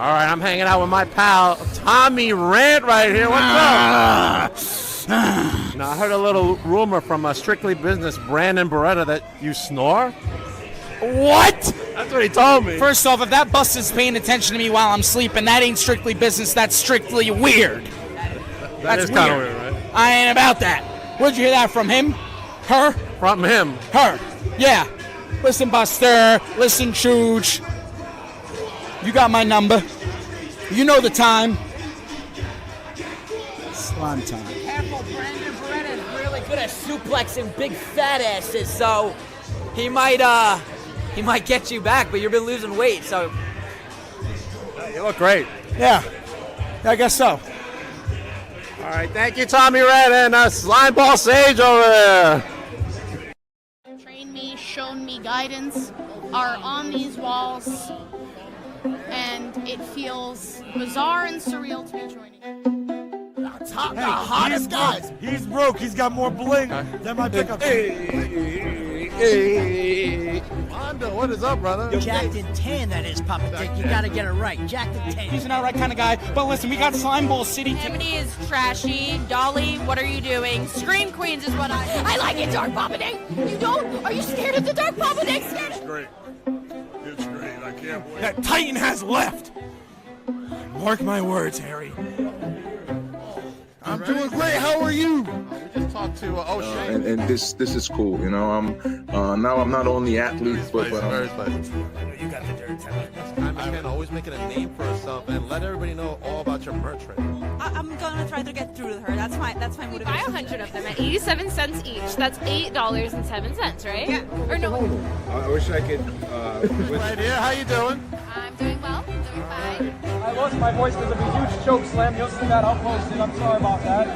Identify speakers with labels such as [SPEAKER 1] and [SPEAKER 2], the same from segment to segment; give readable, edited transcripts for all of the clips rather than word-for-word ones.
[SPEAKER 1] All right, I'm hanging out with my pal Tommy Rant right here. What's up? Now, I heard a little rumor from Strictly Business, Brandon Beretta, that you snore.
[SPEAKER 2] What?
[SPEAKER 1] That's what he told me.
[SPEAKER 2] First off, if that bus is paying attention to me while I'm sleeping, that ain't strictly business. That's strictly weird.
[SPEAKER 1] That's kind of weird, right?
[SPEAKER 2] I ain't about that. Where'd you hear that from him? Her?
[SPEAKER 1] From him.
[SPEAKER 2] Her. Yeah. Listen, Buster. Listen, Chooch. You got my number. You know the time. Slime time.
[SPEAKER 3] Careful, Brandon Beretta is really good at suplexing big fat asses, so he might get you back, but you've been losing weight, so.
[SPEAKER 1] You look great.
[SPEAKER 2] Yeah, I guess so.
[SPEAKER 1] All right, thank you, Tommy Red and Slimeball Sage over there.
[SPEAKER 4] Trained me, shown me guidance, are on these walls, and it feels bizarre and surreal to be joining.
[SPEAKER 5] The hottest guys. He's broke. He's got more bling than my pickup.
[SPEAKER 1] Hey, Mondo, what is up, brother?
[SPEAKER 6] Jacked in tan, that is, Papa Dick. You gotta get it right. Jacked in tan.
[SPEAKER 2] He's an outright kind of guy. But listen, we got Slimeball City.
[SPEAKER 7] Amity is trashy. Dolly, what are you doing? Scream Queens is what I like it, Dark Papa Dick. You don't? Are you scared of the Dark Papa Dick? Scared?
[SPEAKER 5] It's great. It's great. I can't wait. That Titan has left. Mark my words, Harry. I'm doing great. How are you?
[SPEAKER 1] We just talked to O'Shea.
[SPEAKER 8] And this is cool, you know. Now I'm not only athlete, but
[SPEAKER 1] Very spicy.
[SPEAKER 5] You got the dirt.
[SPEAKER 1] I'm again always making a name for herself and let everybody know all about your merch right now.
[SPEAKER 9] I'm gonna try to get through to her. That's my motivation.
[SPEAKER 7] Buy 100 of them at 87 cents each. That's $8.07, right? Yeah. Or no?
[SPEAKER 8] I wish I could.
[SPEAKER 1] Right here, how you doing?
[SPEAKER 7] I'm doing well. I'm doing fine.
[SPEAKER 2] I lost my voice because of a huge choke slam. You'll see that. I'll post it. I'm sorry about that.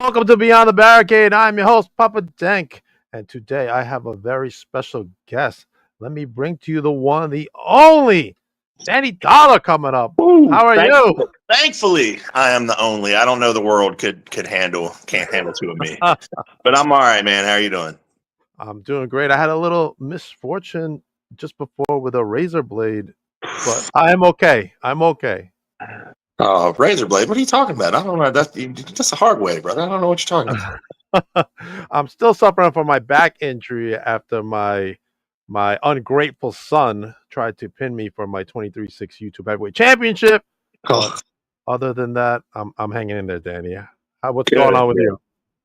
[SPEAKER 1] Welcome to Beyond the Barricade. I'm your host, Papa Dank, and today I have a very special guest. Let me bring to you the one, the only, Danny Dollar coming up.
[SPEAKER 10] Ooh,
[SPEAKER 1] how are you?
[SPEAKER 10] Thankfully, I am the only. I don't know the world can't handle two of me, but I'm all right, man. How are you doing?
[SPEAKER 1] I'm doing great. I had a little misfortune just before with a razor blade, but I'm okay. I'm okay.
[SPEAKER 10] Oh, razor blade. What are you talking about? I don't know. That's a hard way, brother. I don't know what you're talking about.
[SPEAKER 1] I'm still suffering from my back injury after my ungrateful son tried to pin me for my 23-6 YouTube Heavyweight Championship.
[SPEAKER 10] Oh.
[SPEAKER 1] Other than that, I'm hanging in there, Danny. What's going on with you?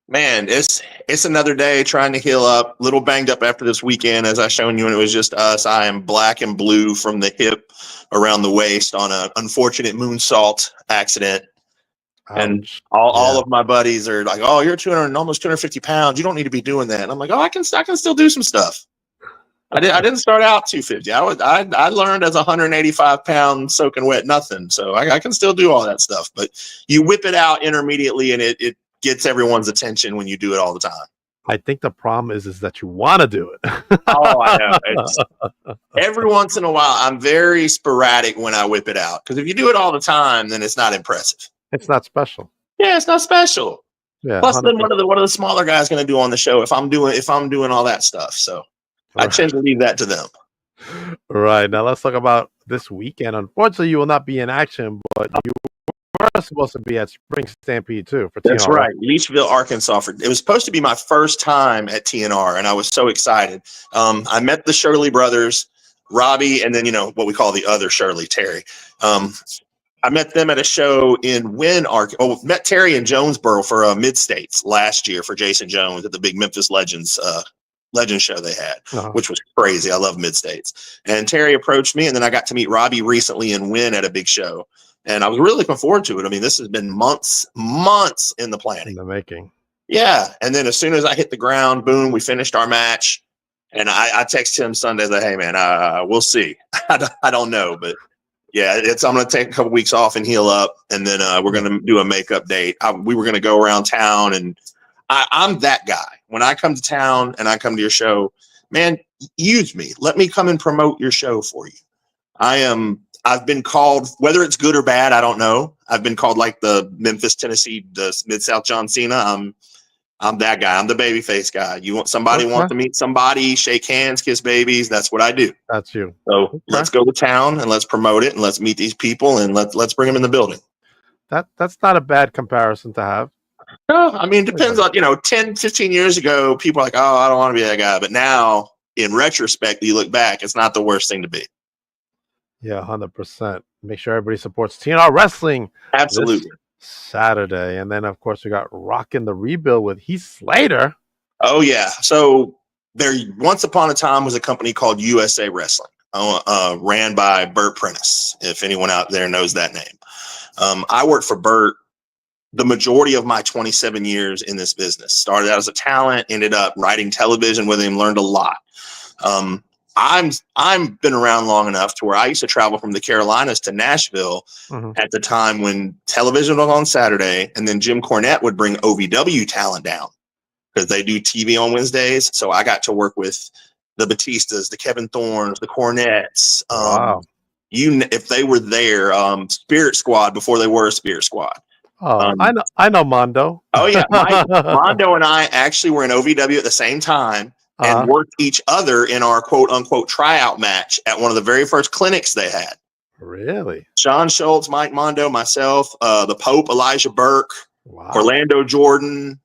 [SPEAKER 10] Man, it's another day trying to heal up. A little banged up after this weekend, as I shown you, and it was just us. I am black and blue from the hip around the waist on an unfortunate moonsault accident. And all of my buddies are like, "Oh, you're almost 250 pounds. You don't need to be doing that." And I'm like, "Oh, I can still do some stuff." I didn't start out 250. I learned as a 185 pound soaking wet nothing. So I can still do all that stuff. But you whip it out intermediately, and it gets everyone's attention when you do it all the time.
[SPEAKER 1] I think the problem is that you want to do it.
[SPEAKER 10] Oh, I know. Every once in a while, I'm very sporadic when I whip it out. Because if you do it all the time, then it's not impressive.
[SPEAKER 1] It's not special.
[SPEAKER 10] Yeah, it's not special.
[SPEAKER 1] Yeah.
[SPEAKER 10] Plus, then what are the smaller guys going to do on the show if I'm doing all that stuff? So I tend to leave that to them.
[SPEAKER 1] Right. Now let's talk about this weekend. Unfortunately, you will not be in action, but you were supposed to be at Spring Stampede too for TNR.
[SPEAKER 10] That's right, Leachville, Arkansas. It was supposed to be my first time at TNR, and I was so excited. I met the Shirley brothers, Robbie, and then what we call the other Shirley, Terry. I met them at a show in met Terry in Jonesboro for Mid-States last year for Jason Jones at the big Memphis Legends Legend show they had, which was crazy. I love Mid-States. And Terry approached me, and then I got to meet Robbie recently in Wynn at a big show. And I was really looking forward to it. I mean, this has been months in the planning.
[SPEAKER 1] In the making.
[SPEAKER 10] Yeah. And then as soon as I hit the ground, boom, we finished our match. And I texted him Sunday, like, "Hey, man, we'll see." I don't know. But, yeah, I'm going to take a couple weeks off and heal up. And then we're going to do a makeup date. We were going to go around town. And I'm that guy. When I come to town and I come to your show, man, use me. Let me come and promote your show for you. I've been called, whether it's good or bad, I don't know. I've been called like the Memphis, Tennessee, the Mid-South John Cena. I'm that guy. I'm the baby face guy. You want somebody
[SPEAKER 1] Okay.
[SPEAKER 10] wants to meet somebody, shake hands, kiss babies. That's what I do.
[SPEAKER 1] That's you.
[SPEAKER 10] So let's go to town and let's promote it and let's meet these people and let's bring them in the building.
[SPEAKER 1] That's not a bad comparison to have.
[SPEAKER 10] No, I mean, it depends on, 10, 15 years ago, people are like, oh, I don't want to be that guy. But now, in retrospect, you look back, it's not the worst thing to be.
[SPEAKER 1] Yeah, 100%. Make sure everybody supports TNR Wrestling.
[SPEAKER 10] Absolutely.
[SPEAKER 1] Saturday. And then, of course, we got Rockin' the Rebuild with Heath Slater.
[SPEAKER 10] Oh, yeah. So there once upon a time was a company called USA Wrestling, ran by Burt Prentice, if anyone out there knows that name. I worked for Burt the majority of my 27 years in this business. Started out as a talent, ended up writing television with him, learned a lot. I'm been around long enough to where I used to travel from the Carolinas to Nashville at the time when television was on Saturday, and then Jim Cornette would bring OVW talent down because they do TV on Wednesdays. So I got to work with the Batistas, the Kevin Thornes, the Cornettes.
[SPEAKER 1] Wow.
[SPEAKER 10] If they were there, Spirit Squad before they were a Spirit Squad.
[SPEAKER 1] Oh, I know Mondo.
[SPEAKER 10] Oh yeah, Mondo and I actually were in OVW at the same time and worked each other in our quote unquote tryout match at one of the very first clinics they had.
[SPEAKER 1] Really?
[SPEAKER 10] Sean Schultz, Mike Mondo, myself, the Pope, Elijah Burke, Orlando Jordan.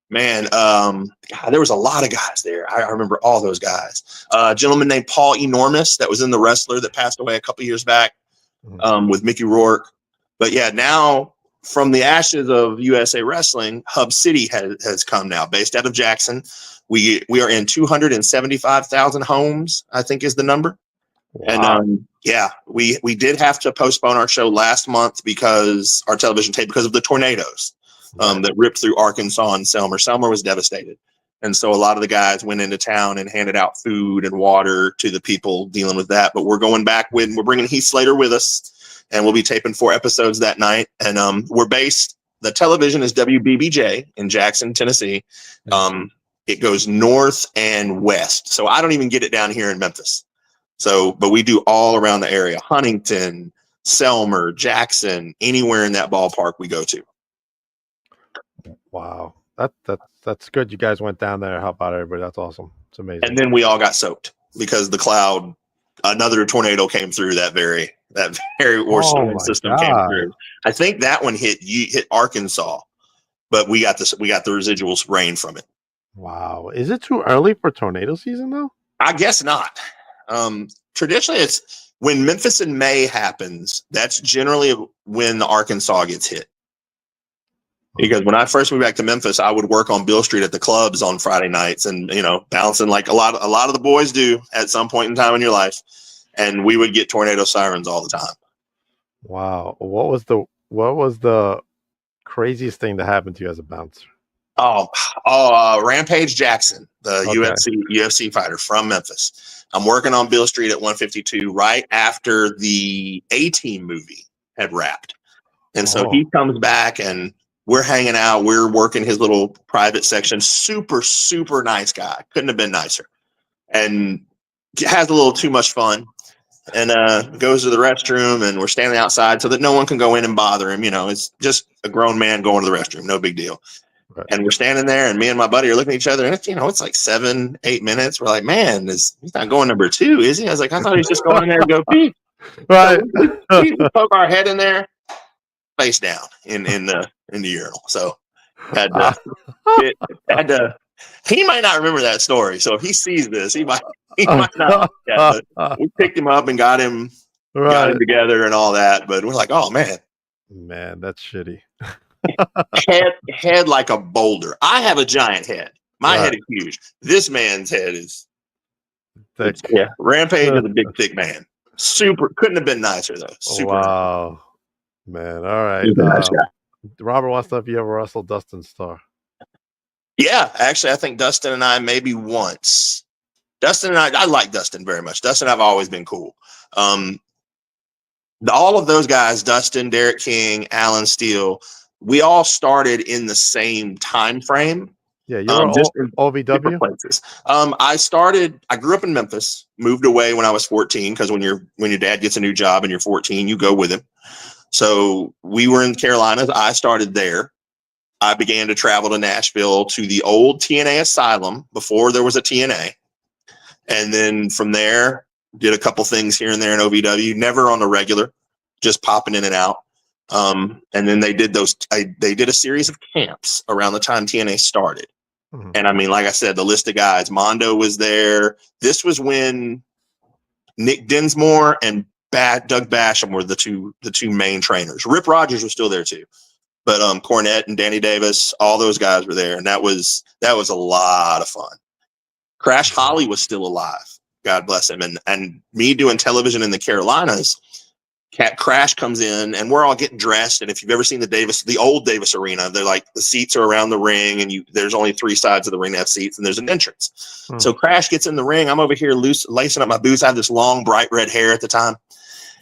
[SPEAKER 10] Man, God, there was a lot of guys there. I remember all those guys. A gentleman named Paul Enormous that was in The Wrestler that passed away a couple years back with Mickey Rourke. But yeah, now from the ashes of USA Wrestling, Hub City has come now, based out of Jackson. We are in 275,000 homes, I think is the number. Wow. And we did have to postpone our show last month because our television tape because of the tornadoes that ripped through Arkansas and Selmer. Selmer was devastated. And so a lot of the guys went into town and handed out food and water to the people dealing with that. But we're going back we're bringing Heath Slater with us. And we'll be taping 4 episodes that night. And the television is WBBJ in Jackson, Tennessee. It goes north and west. So I don't even get it down here in Memphis. But we do all around the area. Huntington, Selmer, Jackson, anywhere in that ballpark we go to.
[SPEAKER 1] Wow. That's good. You guys went down there to help out everybody. That's awesome. It's amazing.
[SPEAKER 10] And then we all got soaked because another tornado came through that very storm system came through. I think that one hit Arkansas, but we got the residual rain from it.
[SPEAKER 1] Wow. Is it too early for tornado season though?
[SPEAKER 10] I guess not. Traditionally it's when Memphis in May happens, that's generally when the Arkansas gets hit. Because when I first moved back to Memphis, I would work on Beale Street at the clubs on Friday nights and, bouncing like a lot of the boys do at some point in time in your life. And we would get tornado sirens all the time. Wow.
[SPEAKER 1] What was the craziest thing that happened to you as a bouncer?
[SPEAKER 10] Rampage Jackson, the UFC fighter from Memphis. I'm working on Beale Street at 152 right after the A-Team movie had wrapped. And so he comes back and we're hanging out. We're working his little private section. Super, super nice guy. Couldn't have been nicer. And has a little too much fun. And goes to the restroom, and we're standing outside so that no one can go in and bother him. It's just a grown man going to the restroom, no big deal. Right. And we're standing there, and me and my buddy are looking at each other, and it's like 7-8 minutes. We're like, man, he's not going number 2, is he? I was like, I thought he was just going in there to go pee. Right. So we poke our head in there, face down in the urinal. So had to. He might not remember that story. So if he sees this, he might not. Yeah, but we picked him up and got him together and all that. But we're like, oh man,
[SPEAKER 1] that's shitty.
[SPEAKER 10] head like a boulder. I have a giant head. My head is huge. This man's head is thick. Yeah, Rampage is a big, thick man. Super. Couldn't have been nicer though. Super.
[SPEAKER 1] Wow, man. All right. Robert wants to know if you ever wrestled Dustin Starr.
[SPEAKER 10] Yeah, actually, I think Dustin and I maybe once. Dustin and I like Dustin very much. Dustin and I've always been cool. All of those guys, Dustin, Derek King, Alan Steele, we all started in the same time frame.
[SPEAKER 1] Yeah, you're just in OVW
[SPEAKER 10] places. I grew up in Memphis, moved away when I was 14 because when your dad gets a new job and you're 14, you go with him. So we were in the Carolinas. I started there. I began to travel to Nashville to the old TNA Asylum before there was a TNA. And then from there, did a couple things here and there in OVW, never on the regular, just popping in and out. And then they did they did a series of camps around the time TNA started.
[SPEAKER 1] Mm-hmm.
[SPEAKER 10] And I mean, like I said, the list of guys, Mondo was there. This was when Nick Dinsmore and Doug Basham were the two main trainers. Rip Rogers was still there too. But Cornette and Danny Davis, all those guys were there. And that was a lot of fun. Crash Holly was still alive. God bless him. And me doing television in the Carolinas, Crash comes in and we're all getting dressed. And if you've ever seen the old Davis Arena, they're like the seats are around the ring and there's only 3 sides of the ring that have seats and there's an entrance. So Crash gets in the ring. I'm over here lacing up my boots. I have this long, bright red hair at the time.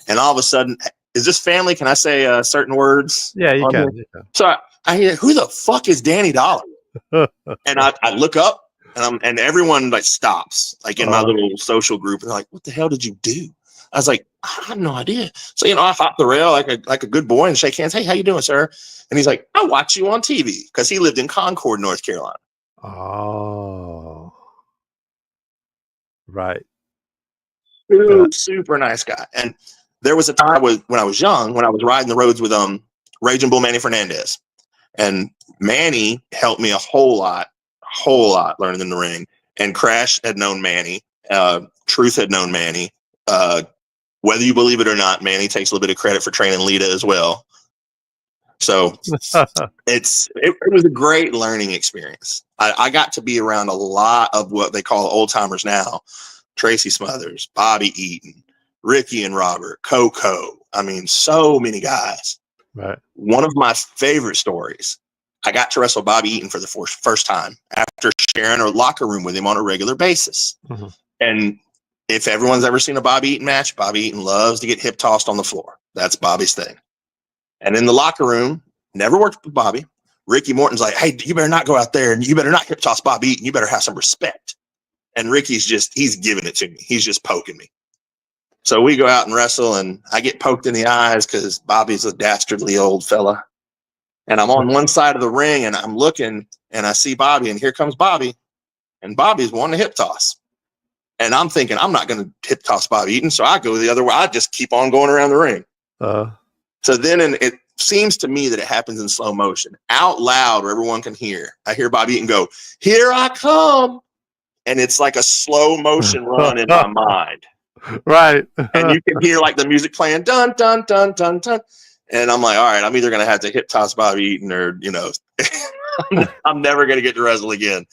[SPEAKER 10] And all of a sudden, is this family? Can I say certain words?
[SPEAKER 1] Yeah, you can.
[SPEAKER 10] So I hear, who the fuck is Danny Dollar? And I look up and everyone like stops, like in my little social group. And they're like, what the hell did you do? I was like, I have no idea. So, I hop the rail like a good boy and shake hands. Hey, how you doing, sir? And he's like, I watch you on TV because he lived in Concord, North Carolina.
[SPEAKER 1] Oh, right.
[SPEAKER 10] Super nice guy. And there was a time when I was young, when I was riding the roads with Raging Bull Manny Fernandez. And Manny helped me a whole lot learning in the ring. And Crash had known Manny. Truth had known Manny. Whether you believe it or not, Manny takes a little bit of credit for training Lita as well. So it was a great learning experience. I got to be around a lot of what they call old timers now. Tracy Smothers, Bobby Eaton, Ricky and Robert, Coco. I mean, so many guys.
[SPEAKER 1] Right.
[SPEAKER 10] One of my favorite stories, I got to wrestle Bobby Eaton for the first time after sharing a locker room with him on a regular basis.
[SPEAKER 1] Mm-hmm.
[SPEAKER 10] And if everyone's ever seen a Bobby Eaton match, Bobby Eaton loves to get hip tossed on the floor. That's Bobby's thing. And in the locker room, never worked with Bobby. Ricky Morton's like, hey, you better not go out there and you better not hip toss Bobby Eaton. You better have some respect. And Ricky's he's giving it to me. He's just poking me. So we go out and wrestle and I get poked in the eyes because Bobby's a dastardly old fella. And I'm on one side of the ring and I'm looking and I see Bobby and here comes Bobby. And Bobby's wanting to hip toss. And I'm thinking, I'm not going to hip toss Bobby Eaton. So I go the other way. I just keep on going around the ring. So then it seems to me that it happens in slow motion. Out loud where everyone can hear. I hear Bobby Eaton go, here I come. And it's like a slow motion run in my mind.
[SPEAKER 1] Right.
[SPEAKER 10] And you can hear like the music playing, dun, dun, dun, dun, dun. And I'm like, all right, I'm either going to have to hip toss Bobby Eaton or, I'm never going to get to wrestle again.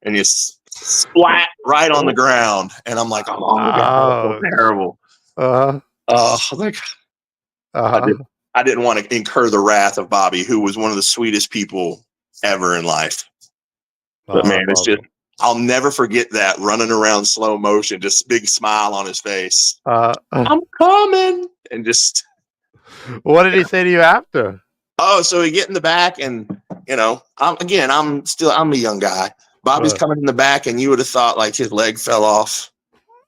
[SPEAKER 10] And you splat right on the ground. And I'm like, oh, God, that's terrible. I didn't want to incur the wrath of Bobby, who was one of the sweetest people ever in life. But man, it's just, I'll never forget that running around slow motion, just big smile on his face. I'm coming. And just.
[SPEAKER 1] What did he say to you after?
[SPEAKER 10] Oh, so he get in the back and, I'm a young guy. Bobby's coming in the back and you would have thought like his leg fell off.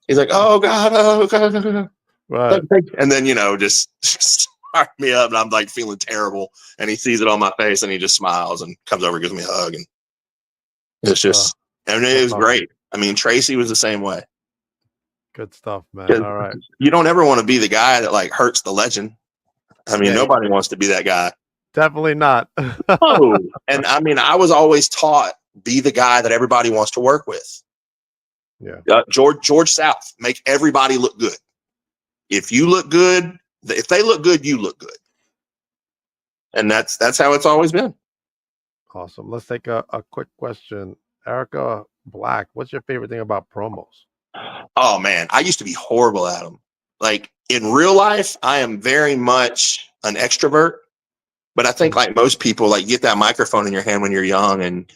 [SPEAKER 10] He's like, oh God.
[SPEAKER 1] Right.
[SPEAKER 10] And then, just start me up and I'm like feeling terrible. And he sees it on my face and he just smiles and comes over and gives me a hug. And it's just, and it was great. I mean, Tracy was the same way.
[SPEAKER 1] Good stuff, man. All right.
[SPEAKER 10] You don't ever want to be the guy that like hurts the legend. I mean, nobody wants to be that guy.
[SPEAKER 1] Definitely not.
[SPEAKER 10] Oh, and I mean, I was always taught, be the guy that everybody wants to work with.
[SPEAKER 1] Yeah.
[SPEAKER 10] George South, make everybody look good. If you look good, if they look good, you look good. And that's how it's always been.
[SPEAKER 1] Awesome. Let's take a quick question. Erica Black, what's your favorite thing about promos?
[SPEAKER 10] Oh man, I used to be horrible at them. Like in real life, I am very much an extrovert, but I think like most people, like you get that microphone in your hand when you're young and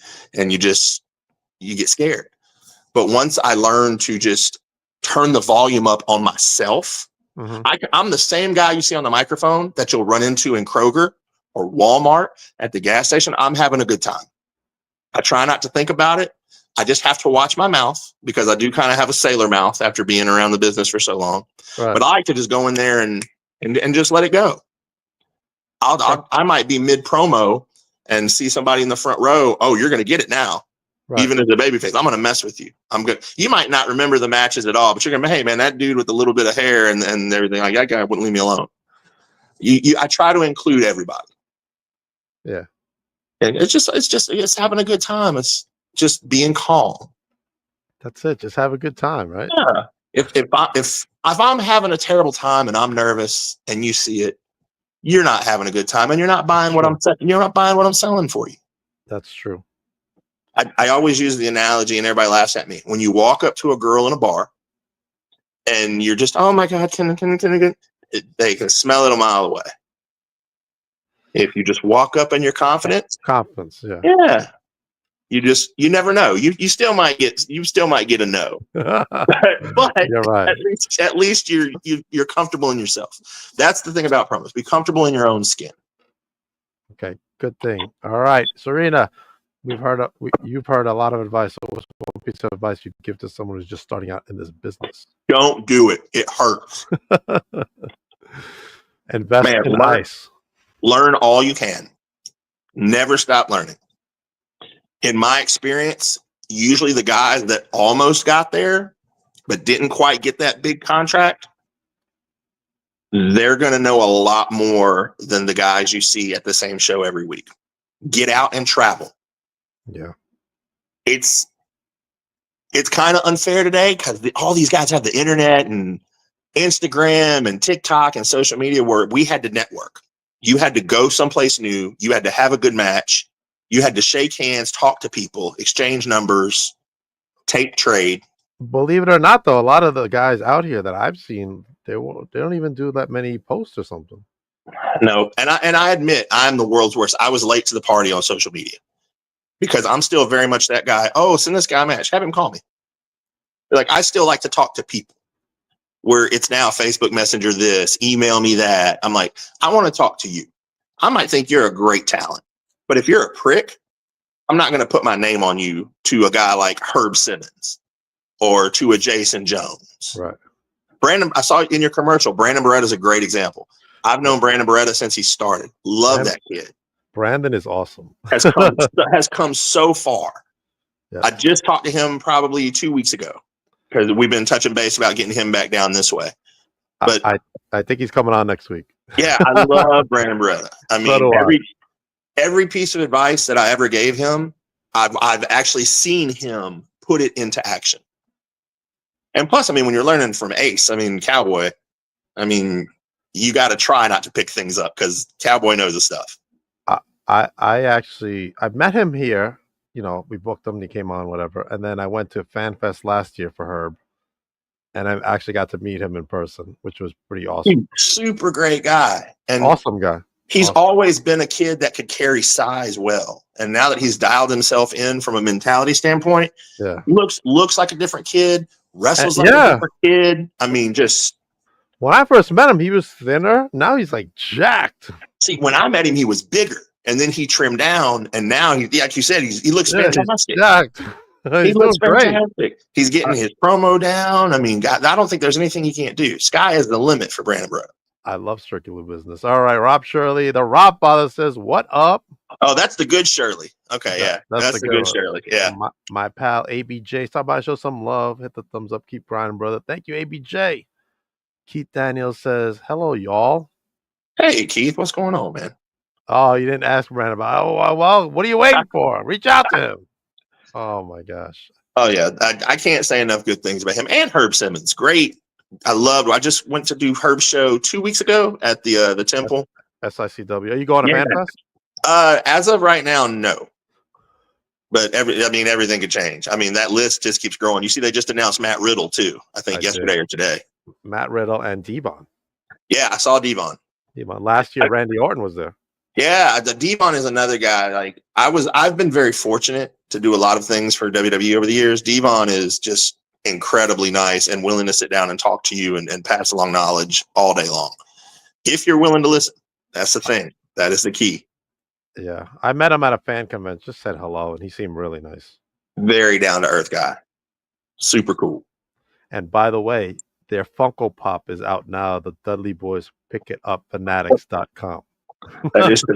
[SPEAKER 10] you get scared. But once I learned to just turn the volume up on myself, I'm the same guy you see on the microphone that you'll run into in Kroger or Walmart at the gas station. I'm having a good time. I try not to think about it. I just have to watch my mouth because I do kind of have a sailor mouth after being around the business for so long. Right. But I could just go in there and just let it go. I might be mid promo and see somebody in the front row, oh, you're going to get it now.
[SPEAKER 1] Right.
[SPEAKER 10] Even as a babyface, I'm going to mess with you. I'm good. You might not remember the matches at all, but you're going to be, hey, man, that dude with a little bit of hair and everything, like that guy wouldn't leave me alone. I try to include everybody.
[SPEAKER 1] Yeah.
[SPEAKER 10] And it's having a good time. It's just being calm.
[SPEAKER 1] That's it. Just have a good time, right?
[SPEAKER 10] Yeah. If I'm having a terrible time and I'm nervous and you see it, you're not having a good time and you're not buying what I'm selling for you.
[SPEAKER 1] That's true.
[SPEAKER 10] I always use the analogy and everybody laughs at me. When you walk up to a girl in a bar and you're just, oh my God, can I get it? They can smell it a mile away. If you just walk up and you're confident.
[SPEAKER 1] Confidence, yeah.
[SPEAKER 10] Yeah. You never know. You still might get a no. But
[SPEAKER 1] you're right.
[SPEAKER 10] At least you're comfortable in yourself. That's the thing about promos. Be comfortable in your own skin.
[SPEAKER 1] Okay, good thing. All right, Serena, you've heard a lot of advice. So what's one piece of advice you'd give to someone who's just starting out in this business?
[SPEAKER 10] Don't do it. It hurts.
[SPEAKER 1] Invest in ice.
[SPEAKER 10] Learn all you can. Never stop learning. In my experience, usually the guys that almost got there but didn't quite get that big contract, they're going to know a lot more than the guys you see at the same show every week. Get out and travel.
[SPEAKER 1] Yeah.
[SPEAKER 10] It's kind of unfair today because all these guys have the internet and Instagram and TikTok and social media where we had to network. You had to go someplace new. You had to have a good match. You had to shake hands, talk to people, exchange numbers, tape trade.
[SPEAKER 1] Believe it or not, though, a lot of the guys out here that I've seen, they don't even do that many posts or something.
[SPEAKER 10] No, and I admit I'm the world's worst. I was late to the party on social media because I'm still very much that guy. Oh, send this guy a match. Have him call me. Like I still like to talk to people. Where it's now Facebook Messenger this, email me that. I'm like, I want to talk to you. I might think you're a great talent. But if you're a prick, I'm not going to put my name on you to a guy like Herb Simmons or to a Jason Jones.
[SPEAKER 1] Right.
[SPEAKER 10] Brandon, I saw in your commercial, Brandon Beretta is a great example. I've known Brandon Beretta since he started. Love that kid.
[SPEAKER 1] Brandon is awesome.
[SPEAKER 10] has come so far.
[SPEAKER 1] Yeah.
[SPEAKER 10] I just talked to him probably 2 weeks ago because we've been touching base about getting him back down this way. But
[SPEAKER 1] I think he's coming on next week.
[SPEAKER 10] Yeah, I love Brandon Beretta. I mean, every piece of advice that I ever gave him, I've actually seen him put it into action. And plus, I mean, when you're learning from Ace, I mean, Cowboy, I mean, you got to try not to pick things up because Cowboy knows the stuff.
[SPEAKER 1] I've met him here. You know, we booked him and he came on, whatever. And then I went to FanFest last year for Herb. And I actually got to meet him in person, which was pretty awesome.
[SPEAKER 10] Super great guy. And
[SPEAKER 1] awesome guy.
[SPEAKER 10] He's always been a kid that could carry size well. And now that he's dialed himself in from a mentality standpoint, looks like a different kid, wrestles like a different kid. I mean, just...
[SPEAKER 1] When I first met him, he was thinner. Now he's like jacked.
[SPEAKER 10] See, when I met him, he was bigger. And then he trimmed down. And now, like you said, he looks fantastic.
[SPEAKER 1] He's jacked.
[SPEAKER 10] He looks fantastic. He's getting his promo down. I mean, God, I don't think there's anything he can't do. Sky is the limit for Brandon Beretta.
[SPEAKER 1] I love circular business. All right, Rob Shirley. The Rob father says, "What up?"
[SPEAKER 10] Oh, that's the good Shirley. Okay, yeah, that's the good Shirley. Yeah,
[SPEAKER 1] my pal ABJ. Stop by, show some love. Hit the thumbs up. Keep grinding, brother. Thank you, ABJ. Keith Daniels says, "Hello, y'all."
[SPEAKER 10] Hey, Keith, what's going on, man?
[SPEAKER 1] Oh, you didn't ask Brandon about. Oh, well, what are you waiting for? Reach out to him. Oh my gosh.
[SPEAKER 10] Oh yeah, I can't say enough good things about him and Herb Simmons. Great. I just went to do Herb's show 2 weeks ago at the Temple.
[SPEAKER 1] SICW. Are you going to FanFest?
[SPEAKER 10] As of right now, no. But everything could change. I mean, that list just keeps growing. You see, they just announced Matt Riddle too. I think yesterday or today.
[SPEAKER 1] Matt Riddle and Devon.
[SPEAKER 10] Yeah, I saw Devon.
[SPEAKER 1] Last year, Randy Orton was there.
[SPEAKER 10] Yeah, the Devon is another guy. Like I've been very fortunate to do a lot of things for WWE over the years. Devon is just incredibly nice and willing to sit down and talk to you and pass along knowledge all day long. If you're willing to listen, that's the thing. That is the key.
[SPEAKER 1] Yeah, I met him at a fan convention. Just said hello, and he seemed really nice.
[SPEAKER 10] Very down to earth guy. Super cool.
[SPEAKER 1] And by the way, their Funko Pop is out now. The Dudley Boys Pick It Up Fanatics.com.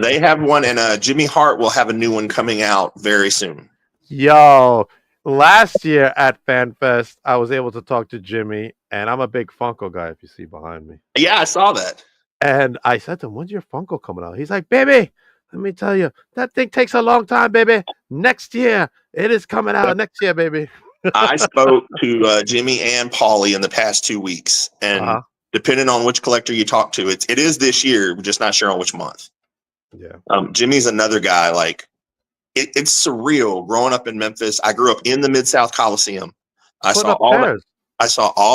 [SPEAKER 10] They have one, and Jimmy Hart will have a new one coming out very soon.
[SPEAKER 1] Yo, last year at FanFest, I was able to talk to Jimmy, and I'm a big Funko guy. If you see behind me,
[SPEAKER 10] Yeah, I saw that.
[SPEAKER 1] and I said to him, "When's your Funko coming out?" He's like, "Baby, let me tell you, that thing takes a long time, baby. Next year, it is coming out next year, baby."
[SPEAKER 10] I spoke to Jimmy and Paulie in the past 2 weeks, and depending on which collector you talk to, it is this year. We're just not sure on which month.
[SPEAKER 1] Yeah.
[SPEAKER 10] Jimmy's another guy. Like it's surreal growing up in Memphis. I grew up in the Mid-South Coliseum. I saw all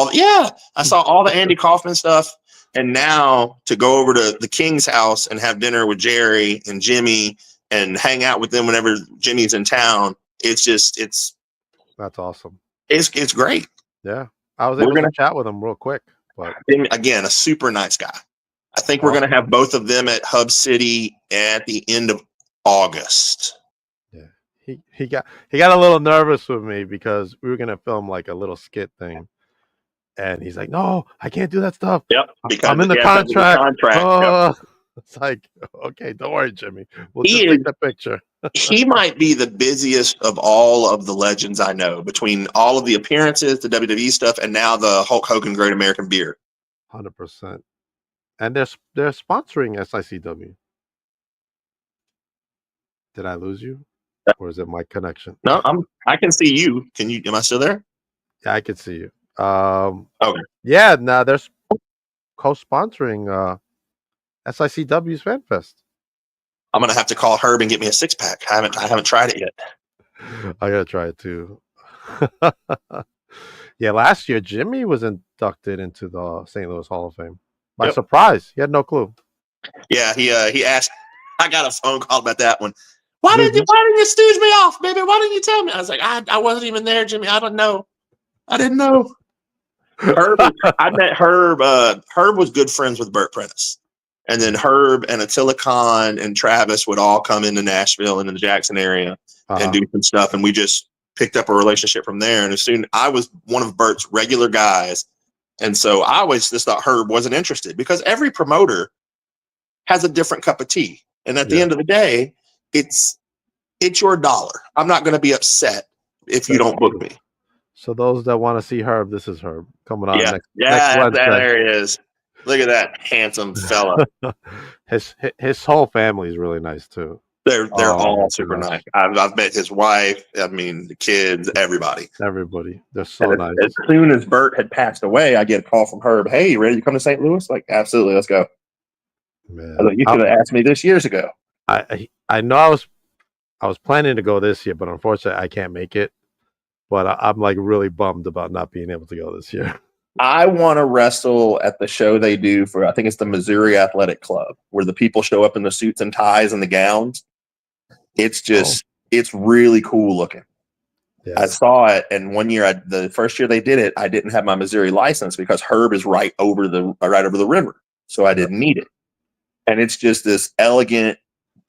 [SPEAKER 10] the Andy Kaufman stuff. And now to go over to the King's house and have dinner with Jerry and Jimmy and hang out with them whenever Jimmy's in town, that's
[SPEAKER 1] awesome.
[SPEAKER 10] It's great.
[SPEAKER 1] Yeah. I was able to chat with him real quick. But
[SPEAKER 10] again, a super nice guy. I think we're going to have both of them at Hub City at the end of August.
[SPEAKER 1] Yeah. He got a little nervous with me because we were going to film like a little skit thing. And he's like, "No, I can't do that stuff.
[SPEAKER 10] Yep, because
[SPEAKER 1] I'm in the contract."
[SPEAKER 10] Yep.
[SPEAKER 1] It's like, okay, don't worry, Jimmy. We'll just take the picture.
[SPEAKER 10] He might be the busiest of all of the legends I know, between all of the appearances, the WWE stuff, and now the Hulk Hogan Great American Beer.
[SPEAKER 1] 100%. And they're sponsoring SICW. Did I lose you, or is it my connection?
[SPEAKER 10] No, I can see you. Can you? Am I still there?
[SPEAKER 1] Yeah, I can see you.
[SPEAKER 10] Okay.
[SPEAKER 1] Yeah, now they're co-sponsoring SICW's FanFest.
[SPEAKER 10] I'm gonna have to call Herb and get me a 6-pack. I haven't tried it yet.
[SPEAKER 1] I gotta try it too. Yeah, last year Jimmy was inducted into the St. Louis Hall of Fame by surprise. He had no clue.
[SPEAKER 10] Yeah, he asked. I got a phone call about that one. Why didn't you stooge me off, baby? Why didn't you tell me? I was like, I wasn't even there, Jimmy. I don't know. I didn't know. I met Herb. Herb was good friends with Burt Prentice. And then Herb and Attila Khan and Travis would all come into Nashville and in the Jackson area and do some stuff. And we just picked up a relationship from there. And as soon I was one of Burt's regular guys. And so I always just thought Herb wasn't interested because every promoter has a different cup of tea. And at the end of the day, it's your dollar. I'm not going to be upset if you don't book me.
[SPEAKER 1] So those that want to see Herb, this is Herb coming on next Wednesday.
[SPEAKER 10] There he is. Look at that handsome fella.
[SPEAKER 1] his whole family is really nice too.
[SPEAKER 10] They're all super nice. I've met his wife. I mean, the kids, everybody.
[SPEAKER 1] They're so nice.
[SPEAKER 10] As soon as Burt had passed away, I get a call from Herb. Hey, you ready to come to St. Louis? Like, absolutely, let's go.
[SPEAKER 1] Man,
[SPEAKER 10] I was like, you could have asked me this years ago.
[SPEAKER 1] I know I was planning to go this year, but unfortunately, I can't make it. But I'm like really bummed about not being able to go this year.
[SPEAKER 10] I want to wrestle at the show they do for, I think it's the Missouri Athletic Club, where the people show up in the suits and ties and the gowns. It's just, it's really cool looking. Yeah. I saw it, and one year, the first year they did it, I didn't have my Missouri license because Herb is right over the river, so I didn't need it. And it's just this elegant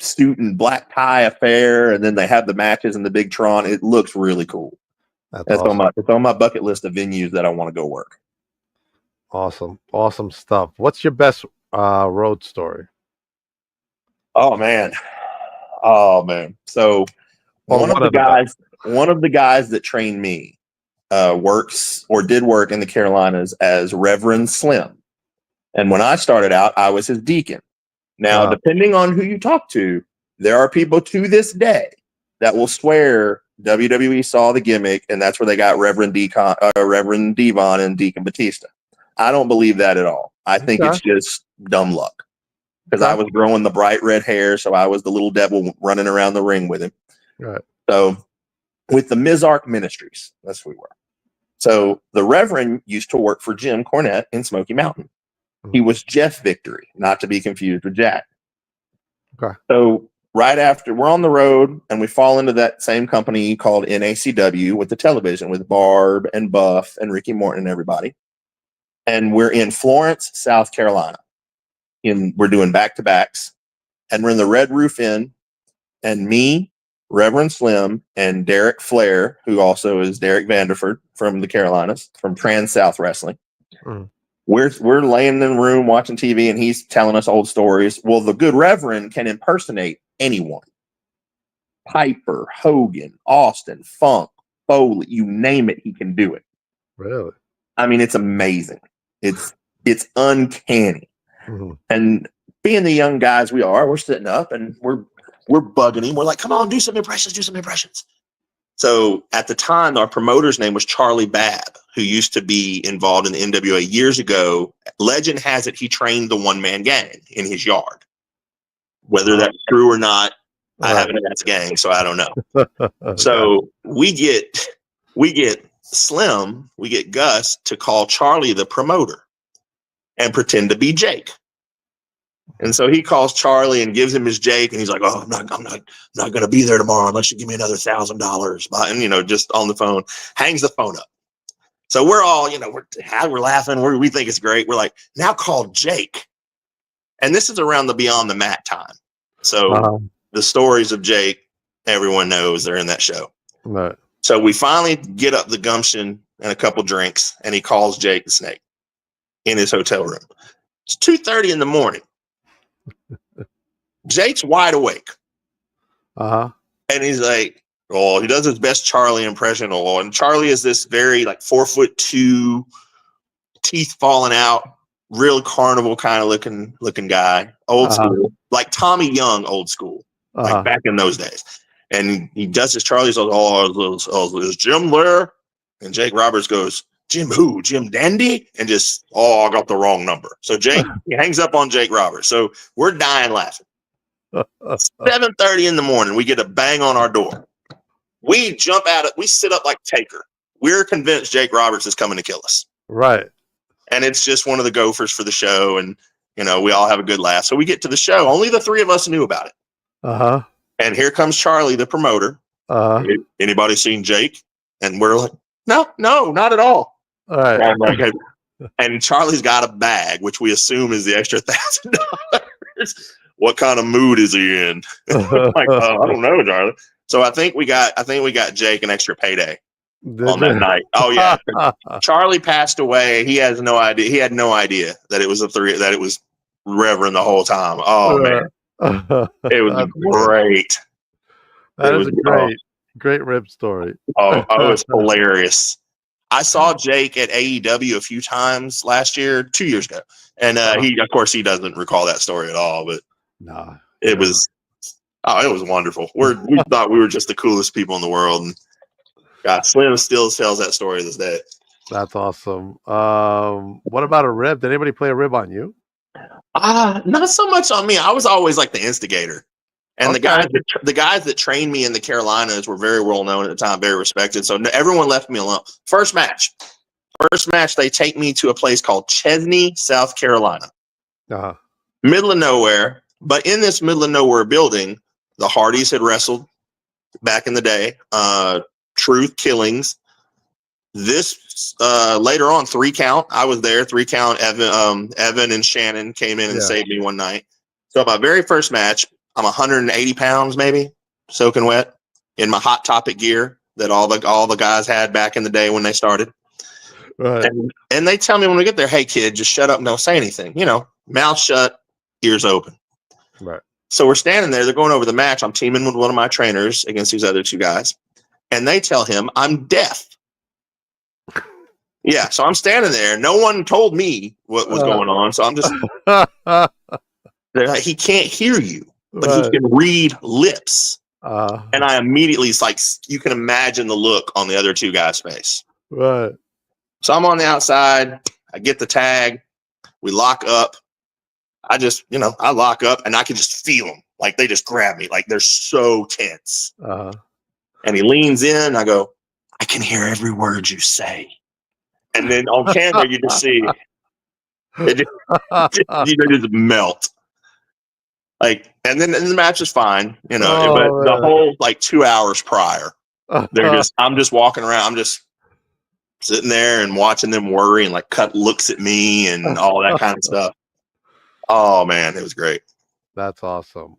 [SPEAKER 10] suit and black tie affair, and then they have the matches in the big Tron. It looks really cool. That's awesome. It's on my bucket list of venues that I want to go work.
[SPEAKER 1] Awesome stuff. What's your best road story?
[SPEAKER 10] Oh man. So one of the guys that trained me did work in the Carolinas as Reverend Slim. And when I started out, I was his deacon. Now, depending on who you talk to, there are people to this day that will swear WWE saw the gimmick, and that's where they got Reverend Devon and Deacon Batista. I don't believe that at all. I think it's just dumb luck. Because I was growing the bright red hair, so I was the little devil running around the ring with him.
[SPEAKER 1] Right.
[SPEAKER 10] So with the Mizark Ministries, that's who we were. So the Reverend used to work for Jim Cornette in Smoky Mountain. He was Jeff Victory, not to be confused with Jack.
[SPEAKER 1] Okay.
[SPEAKER 10] So right after, we're on the road, and we fall into that same company called NACW with the television, with Barb and Buff and Ricky Morton and everybody. And we're in Florence, South Carolina. We're doing back-to-backs. And we're in the Red Roof Inn. And me, Reverend Slim, and Derek Flair, who also is Derek Vanderford from the Carolinas, from Trans-South Wrestling. We're laying in the room watching TV, and he's telling us old stories. Well, the good Reverend can impersonate anyone. Piper, Hogan, Austin, Funk, Foley, you name it, he can do it.
[SPEAKER 1] Really?
[SPEAKER 10] I mean, it's amazing. It's uncanny.
[SPEAKER 1] Mm-hmm.
[SPEAKER 10] And being the young guys we are, we're sitting up and we're bugging him. We're like, come on, do some impressions. So at the time, our promoter's name was Charlie Babb, who used to be involved in the NWA years ago. Legend has it he trained the one-man gang in his yard. Whether that's true or not, I haven't asked gang, so I don't know. So we get Slim, we get Gus to call Charlie the promoter and pretend to be Jake. And so he calls Charlie and gives him his Jake, and he's like, "Oh, I'm not going to be there tomorrow unless you give me another $1,000." And just on the phone, hangs the phone up. So we're all, we're laughing. We think it's great. We're like, now call Jake. And this is around the Beyond the Mat time. So the stories of Jake, everyone knows they're in that show.
[SPEAKER 1] Right.
[SPEAKER 10] So we finally get up the gumption and a couple drinks, and he calls Jake the Snake in his hotel room. It's 2:30 in the morning. Jake's wide awake. And he's like, oh, he does his best Charlie impression. Oh, and Charlie is this very 4'2", teeth falling out, real carnival kind of looking guy, old school, like Tommy Young, old school, like back in those days. And he does his Charlie's, is Jim there? And Jake Roberts goes, Jim who? Jim Dandy? And just, I got the wrong number. So Jake, he hangs up on Jake Roberts. So we're dying laughing. 7:30 in the morning, we get a bang on our door. We jump out, we sit up like Taker. We're convinced Jake Roberts is coming to kill us.
[SPEAKER 1] Right.
[SPEAKER 10] And it's just one of the gophers for the show. And, we all have a good laugh. So we get to the show. Only the three of us knew about it. And here comes Charlie, the promoter. Anybody seen Jake? And we're like, no, not at all.
[SPEAKER 1] All right.
[SPEAKER 10] And Charlie's got a bag, which we assume is the extra $1,000. What kind of mood is he in? I don't know, Charlie. So I think we got Jake an extra payday on that night. Oh yeah. Charlie passed away. He has no idea. He had no idea that it was that it was Reverend the whole time. Oh man. It was great.
[SPEAKER 1] That is a great rib story.
[SPEAKER 10] It was hilarious. I saw Jake at AEW a few times last year, 2 years ago. And he doesn't recall that story at all, but it was wonderful. We thought we were just the coolest people in the world. And God, Slim still tells that story to this day.
[SPEAKER 1] That's awesome. What about a rib? Did anybody play a rib on you?
[SPEAKER 10] Not so much on me. I was always like the instigator. And the guys that trained me in the Carolinas were very well known at the time, very respected. So everyone left me alone. First match, they take me to a place called Chesney, South Carolina. Middle of nowhere. But in this middle of nowhere building, the Hardys had wrestled back in the day. Truth Killings. This later on, 3 Count. I was there. 3 Count. Evan and Shannon came in and saved me one night. So my very first match, I'm 180 pounds, maybe soaking wet in my Hot Topic gear that all the guys had back in the day when they started.
[SPEAKER 1] Right.
[SPEAKER 10] And they tell me when we get there, hey kid, just shut up and don't say anything. Mouth shut, ears open.
[SPEAKER 1] Right.
[SPEAKER 10] So we're standing there. They're going over the match. I'm teaming with one of my trainers against these other 2 guys, and they tell him I'm deaf. Yeah. So I'm standing there. No one told me what was going on. So I'm just, they're like, he can't hear you, but he can read lips. And I immediately, it's like, you can imagine the look on the other 2 guys' face.
[SPEAKER 1] Right.
[SPEAKER 10] So I'm on the outside. I get the tag. We lock up. I just, I lock up and I can just feel them. Like they just grab me. Like they're so tense. And he leans in. I go, I can hear every word you say. And then on camera, you just see it just melt. And then the match is fine, but the whole 2 hours prior, I'm just walking around. I'm just sitting there and watching them worry and cut looks at me and all that kind of stuff. Oh man, it was great.
[SPEAKER 1] That's awesome.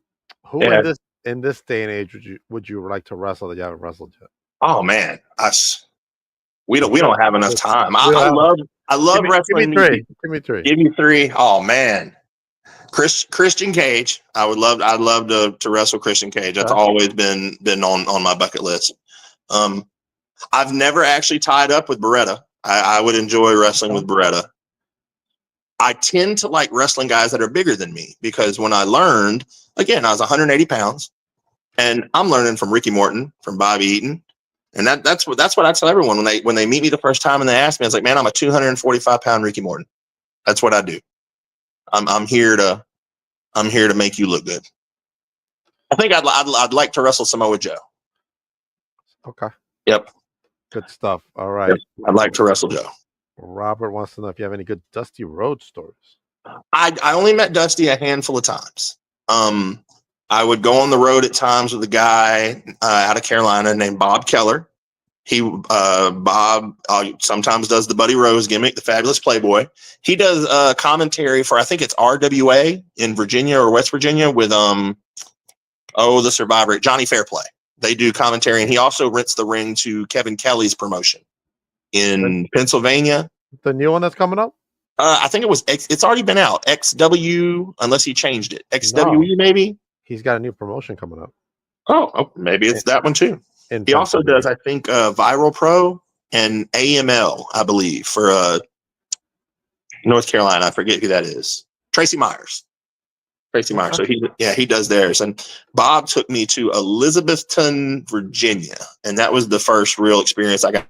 [SPEAKER 1] Who in this day and age would you like to wrestle that you haven't wrestled yet?
[SPEAKER 10] Oh man, we don't have enough time. I I love wrestling.
[SPEAKER 1] Give me three. Give me three.
[SPEAKER 10] Give me three. Oh man, Christian Cage. I'd love to wrestle Christian Cage. That's always been on my bucket list. I've never actually tied up with Beretta. I would enjoy wrestling with Beretta. I tend to like wrestling guys that are bigger than me because when I learned, again, I was 180 pounds, and I'm learning from Ricky Morton, from Bobby Eaton, and that's what I tell everyone when they meet me the first time and they ask me, I was like, man, I'm a 245-pound Ricky Morton. That's what I do. I'm here to make you look good. I think I'd like to wrestle Samoa Joe.
[SPEAKER 1] Okay.
[SPEAKER 10] Yep.
[SPEAKER 1] Good stuff. All right.
[SPEAKER 10] Yep. I'd like to wrestle Joe.
[SPEAKER 1] Robert wants to know if you have any good Dusty Rhodes stories.
[SPEAKER 10] I only met Dusty a handful of times. I would go on the road at times with a guy out of Carolina named Bob Keller. Bob sometimes does the Buddy Rose gimmick, the Fabulous Playboy. He does commentary for, I think it's RWA in Virginia or West Virginia with the Survivor, Johnny Fairplay. They do commentary, and he also rents the ring to Kevin Kelly's promotion in Pennsylvania.
[SPEAKER 1] The new one that's coming up?
[SPEAKER 10] I think it's already been out. XW, unless he changed it. XWE maybe?
[SPEAKER 1] He's got a new promotion coming up.
[SPEAKER 10] Oh, maybe it's that one too. He also does, I think, Viral Pro and AML, I believe, for North Carolina. I forget who that is. Tracy Myers. So he does theirs. And Bob took me to Elizabethton, Virginia, and that was the first real experience I got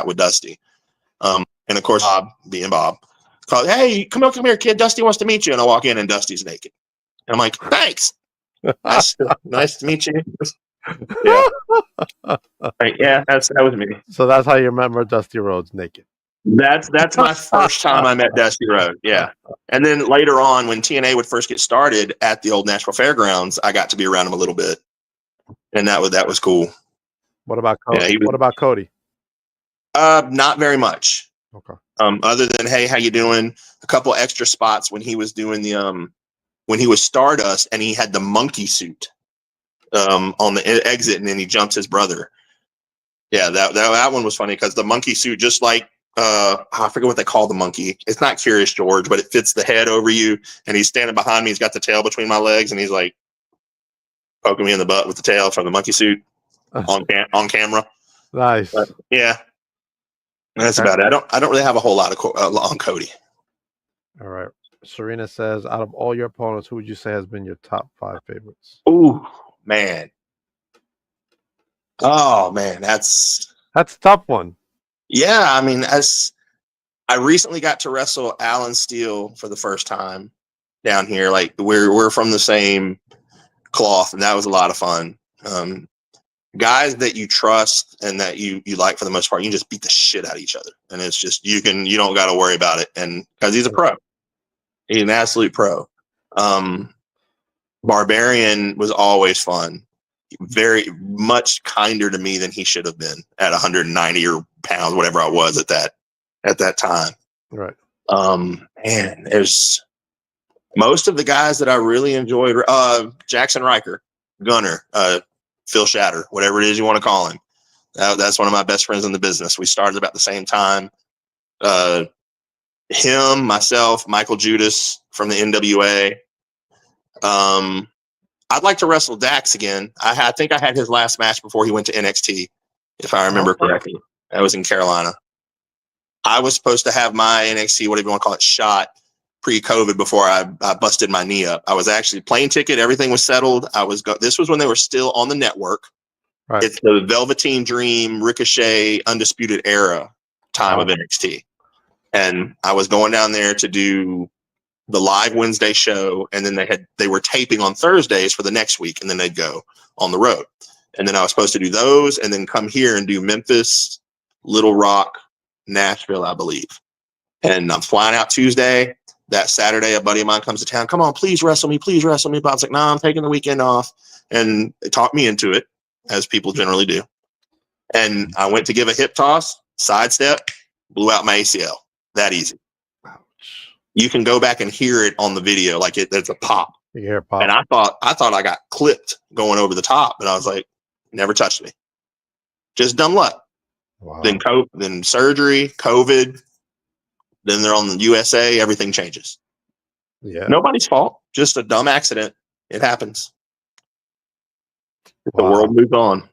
[SPEAKER 10] with Dusty. And of course, Bob, being Bob, called, "Hey, come here, kid. Dusty wants to meet you." And I walk in, and Dusty's naked. And I'm like, "Thanks. Nice to meet you." Yeah, that was me.
[SPEAKER 1] So that's how you remember Dusty Rhodes naked.
[SPEAKER 10] That's my first time I met Dusty Rhodes. Yeah, and then later on, when TNA would first get started at the old Nashville Fairgrounds, I got to be around him a little bit, and that was cool.
[SPEAKER 1] What about Cody? What about Cody?
[SPEAKER 10] Not very much.
[SPEAKER 1] Okay.
[SPEAKER 10] Other than, hey, how you doing? A couple extra spots when he was doing the when he was Stardust and he had the monkey suit on the exit, and then he jumped his brother. Yeah, that one was funny because the monkey suit, just like I forget what they call the monkey. It's not Curious George, but it fits the head over you, and he's standing behind me. He's got the tail between my legs, and he's like poking me in the butt with the tail from the monkey suit on camera.
[SPEAKER 1] Nice.
[SPEAKER 10] But, yeah. That's about it. I don't really have a whole lot on Cody.
[SPEAKER 1] All right. Serena says, out of all your opponents, who would you say has been your top 5 favorites?
[SPEAKER 10] Ooh, man. Oh man, that's
[SPEAKER 1] a tough one.
[SPEAKER 10] Yeah, I mean, I recently got to wrestle Alan Steele for the first time down here. Like we're from the same cloth, and that was a lot of fun. Guys that you trust and that you like for the most part, you just beat the shit out of each other, and it's just you don't got to worry about it, and because he's a pro, he's an absolute pro. Barbarian was always fun, very much kinder to me than he should have been at 190 pounds, whatever I was at that time.
[SPEAKER 1] Right.
[SPEAKER 10] And there's most of the guys that I really enjoyed. Jackson Riker, Gunner, Phil Shatter, whatever it is you want to call him. That's one of my best friends in the business. We started about the same time. Him, myself, Michael Judas from the NWA. I'd like to wrestle Dax again. I think I had his last match before he went to NXT, if I remember correctly. That was in Carolina. I was supposed to have my NXT, whatever you want to call it, shot pre-COVID before I busted my knee up. I was actually plane ticket. Everything was settled. This was when they were still on the network.
[SPEAKER 1] Right.
[SPEAKER 10] It's the Velveteen Dream, Ricochet, Undisputed Era time of NXT. And I was going down there to do the live Wednesday show. And then they were taping on Thursdays for the next week. And then they'd go on the road. And then I was supposed to do those and then come here and do Memphis, Little Rock, Nashville, I believe. And I'm flying out Tuesday. That Saturday, a buddy of mine comes to town. Come on, please wrestle me. Please wrestle me. Bob's like, nah, I'm taking the weekend off. And they talked me into it, as people generally do. And I went to give a hip toss, sidestep, blew out my ACL. That easy.
[SPEAKER 1] Ouch.
[SPEAKER 10] You can go back and hear it on the video. Like there's a pop.
[SPEAKER 1] You hear a pop.
[SPEAKER 10] And I thought I got clipped going over the top. And I was like, never touched me. Just dumb luck.
[SPEAKER 1] Wow.
[SPEAKER 10] Then surgery, COVID. Then they're on the USA. Everything changes.
[SPEAKER 1] Yeah.
[SPEAKER 10] Nobody's fault. Just a dumb accident. It happens. The
[SPEAKER 1] Wow.
[SPEAKER 10] world moves on.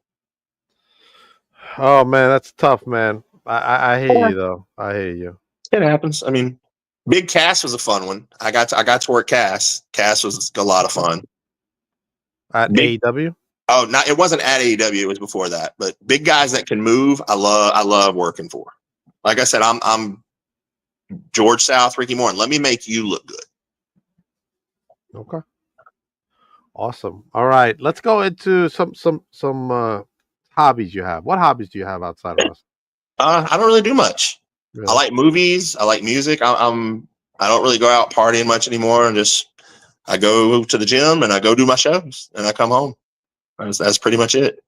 [SPEAKER 1] Oh man, that's tough, man. I hear you though. I hear you.
[SPEAKER 10] It happens. I mean, Big Cass was a fun one. I got to work Cass. Cass was a lot of fun.
[SPEAKER 1] At AEW?
[SPEAKER 10] Oh, not it wasn't at AEW. It was before that. But big guys that can move, I love working for. Like I said, I'm George South, Ricky Morton. Let me make you look good.
[SPEAKER 1] Okay. Awesome. All right, let's go into some hobbies you have. What hobbies do you have outside of wrestling?
[SPEAKER 10] I don't really do much.
[SPEAKER 1] Really?
[SPEAKER 10] I like movies. I like music. I don't really go out partying much anymore. I go to the gym and I go do my shows and I come home. That's pretty much it.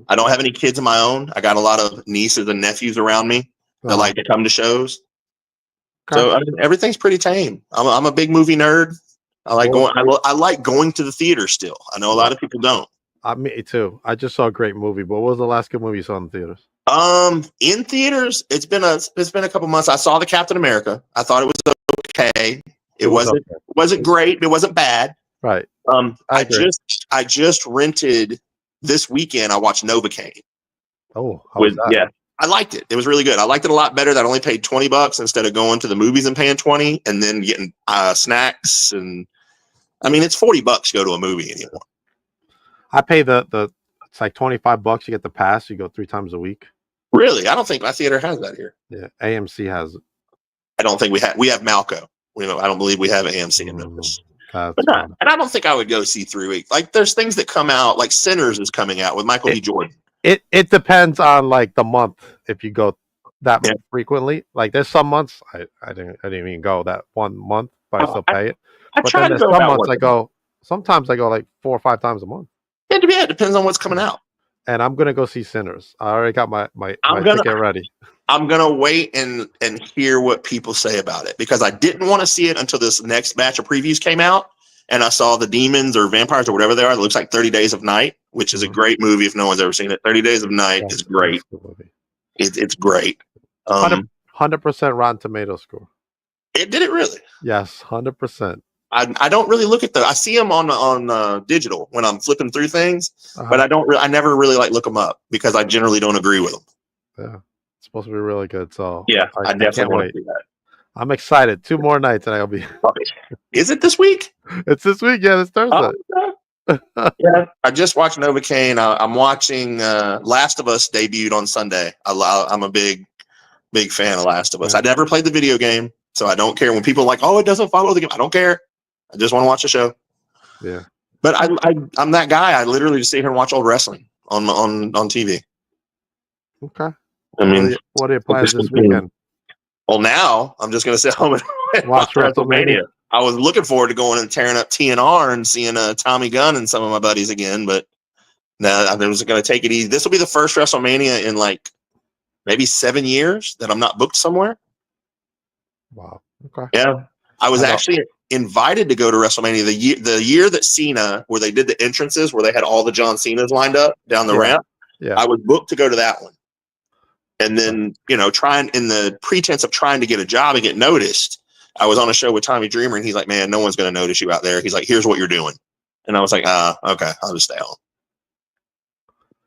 [SPEAKER 10] I don't have any kids of my own. I got a lot of nieces and nephews around me that like to come to shows.
[SPEAKER 1] Okay.
[SPEAKER 10] So everything's pretty tame. I'm a big movie nerd. I like going. I like going to the theater still. I know a lot of people don't.
[SPEAKER 1] Me too. I just saw a great movie. But what was the last good movie you saw in the theaters?
[SPEAKER 10] In theaters, it's been a couple months. I saw the Captain America. I thought it was okay. It wasn't great. It wasn't bad.
[SPEAKER 1] Right.
[SPEAKER 10] I just rented this weekend. I watched Novocaine.
[SPEAKER 1] Oh, how was that?
[SPEAKER 10] Yeah, I liked it. It was really good. I liked it a lot better. That I only paid $20 instead of going to the movies and paying $20 and then getting snacks. And I mean, it's $40 to go to a movie anymore.
[SPEAKER 1] I pay it's like $25. You get the pass. You go 3 times a week.
[SPEAKER 10] Really? I don't think my theater has that here.
[SPEAKER 1] Yeah, AMC has it.
[SPEAKER 10] I don't think we have Malco. I don't believe we have AMC in Memphis. And I don't think I would go see 3 weeks. Like there's things that come out, like Sinners is coming out with Michael B. Jordan.
[SPEAKER 1] It depends on like the month if you go that frequently. Like there's some months I didn't even go that one month, but I still pay it. But then there's some months sometimes I go like 4 or 5 times a month.
[SPEAKER 10] It depends on what's coming out.
[SPEAKER 1] And I'm gonna go see Sinners. I already got my ticket ready.
[SPEAKER 10] I'm gonna wait and hear what people say about it because I didn't want to see it until this next batch of previews came out, and I saw the demons or vampires or whatever they are. It looks like 30 Days of Night, which is a great movie if no one's ever seen it. 30 Days of Night is great. It's great.
[SPEAKER 1] 100% Rotten Tomatoes score.
[SPEAKER 10] It did it really?
[SPEAKER 1] Yes, 100%.
[SPEAKER 10] I don't really look at I see them on digital when I'm flipping through things, but I never really look them up because I generally don't agree with them.
[SPEAKER 1] Yeah, it's supposed to be really good. So
[SPEAKER 10] yeah, I definitely want to see that.
[SPEAKER 1] I'm excited. 2 more nights and I'll be.
[SPEAKER 10] Is it this week?
[SPEAKER 1] It's this week. Yeah, it's Thursday.
[SPEAKER 10] Yeah, I just watched Novocaine. I'm watching Last of Us debuted on Sunday. I'm a big fan of Last of Us. I never played the video game, so I don't care when people are like, "Oh, it doesn't follow the game." I don't care. I just want to watch the show.
[SPEAKER 1] Yeah,
[SPEAKER 10] but I'm that guy. I literally just sit here and watch old wrestling on TV.
[SPEAKER 1] Okay.
[SPEAKER 10] I mean,
[SPEAKER 1] what are your plans this weekend?
[SPEAKER 10] Well, now I'm just going to sit home and watch WrestleMania. I was looking forward to going and tearing up TNR and seeing Tommy Gunn and some of my buddies again, but no, I'm just going to take it easy. This will be the first WrestleMania in like maybe 7 years that I'm not booked somewhere.
[SPEAKER 1] Wow. Okay.
[SPEAKER 10] Yeah. I was actually invited to go to WrestleMania the year that Cena, where they did the entrances, where they had all the John Cenas lined up down the ramp.
[SPEAKER 1] Yeah.
[SPEAKER 10] I was booked to go to that one. And then, trying in the pretense of trying to get a job and get noticed, I was on a show with Tommy Dreamer and he's like, "Man, no one's going to notice you out there." He's like, "Here's what you're doing." And I was like, okay, I'll just stay home.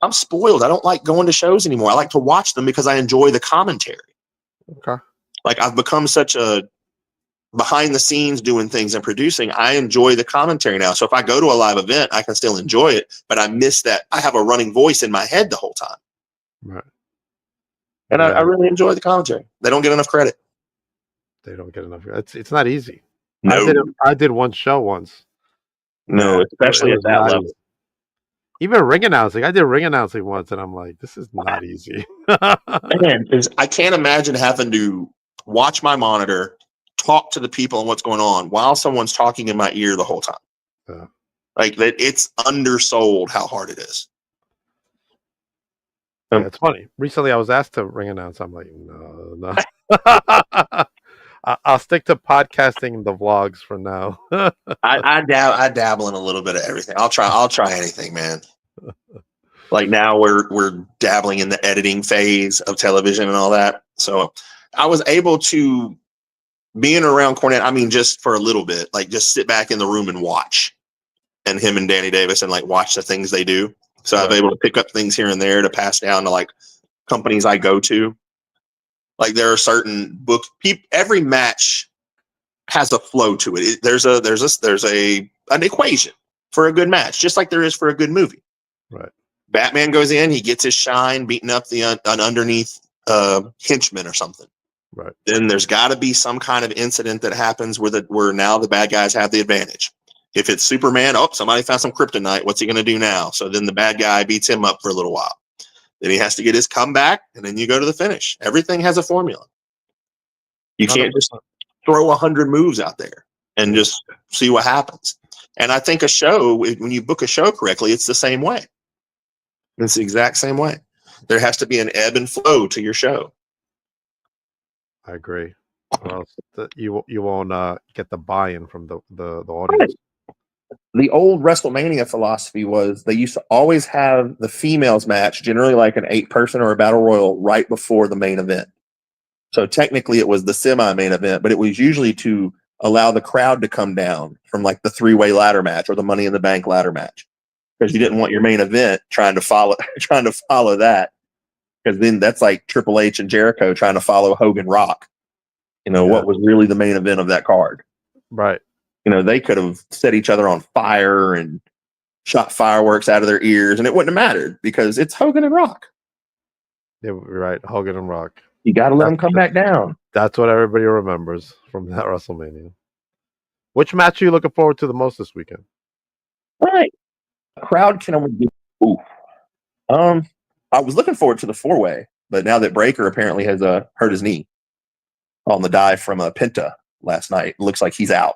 [SPEAKER 10] I'm spoiled. I don't like going to shows anymore. I like to watch them because I enjoy the commentary.
[SPEAKER 1] Okay.
[SPEAKER 10] Like I've become such a behind the scenes doing things and producing. I enjoy the commentary now. So if I go to a live event, I can still enjoy it, but I miss that. I have a running voice in my head the whole time.
[SPEAKER 1] Right.
[SPEAKER 10] And I really enjoy the commentary. They don't get enough credit.
[SPEAKER 1] They don't get enough. It's not easy.
[SPEAKER 10] No.
[SPEAKER 1] I did one show once.
[SPEAKER 10] No, especially at that level.
[SPEAKER 1] Easy. Even ring announcing. I did ring announcing once, and I'm like, this is not easy.
[SPEAKER 10] Man, I can't imagine having to watch my monitor, talk to the people and what's going on while someone's talking in my ear the whole time.
[SPEAKER 1] Yeah.
[SPEAKER 10] Like that, it's undersold how hard it is.
[SPEAKER 1] Yeah, it's funny. Recently, I was asked to ring announce. I'm like, no. I'll stick to podcasting the vlogs for now.
[SPEAKER 10] I dabble in a little bit of everything. I'll try anything, man. Like now we're dabbling in the editing phase of television and all that. So I was able to, being around Cornette, I mean, just for a little bit, like just sit back in the room and watch, and him and Danny Davis, and like watch the things they do. So I've been able to pick up things here and there to pass down to like companies I go to. Like there are certain books. Every match has a flow to it. There's an equation for a good match, just like there is for a good movie.
[SPEAKER 1] Right.
[SPEAKER 10] Batman goes in, he gets his shine, beating up an underneath henchman or something.
[SPEAKER 1] Right.
[SPEAKER 10] Then there's got to be some kind of incident that happens where now the bad guys have the advantage. If it's Superman, somebody found some kryptonite. What's he going to do now? So then the bad guy beats him up for a little while. Then he has to get his comeback, and then you go to the finish. Everything has a formula. You can't just throw 100 moves out there and just see what happens. And I think a show, when you book a show correctly, it's the same way. It's the exact same way. There has to be an ebb and flow to your show.
[SPEAKER 1] I agree. Or else you won't get the buy-in from the audience.
[SPEAKER 10] The old WrestleMania philosophy was they used to always have the females match, generally like an 8-person or a battle royal, right before the main event. So technically it was the semi-main event, but it was usually to allow the crowd to come down from like the 3-way ladder match or the Money in the Bank ladder match, because you didn't want your main event trying to follow that, because then that's like Triple H and Jericho trying to follow Hogan Rock. What was really the main event of that card.
[SPEAKER 1] Right.
[SPEAKER 10] They could have set each other on fire and shot fireworks out of their ears, and it wouldn't have mattered because it's Hogan and Rock.
[SPEAKER 1] Yeah, right. Hogan and Rock.
[SPEAKER 10] You got to let them come back down.
[SPEAKER 1] That's what everybody remembers from that WrestleMania. Which match are you looking forward to the most this weekend?
[SPEAKER 10] Right. A crowd can only get. Ooh. I was looking forward to the 4-way, but now that Breaker apparently has hurt his knee on the dive from Penta last night, it looks like he's out.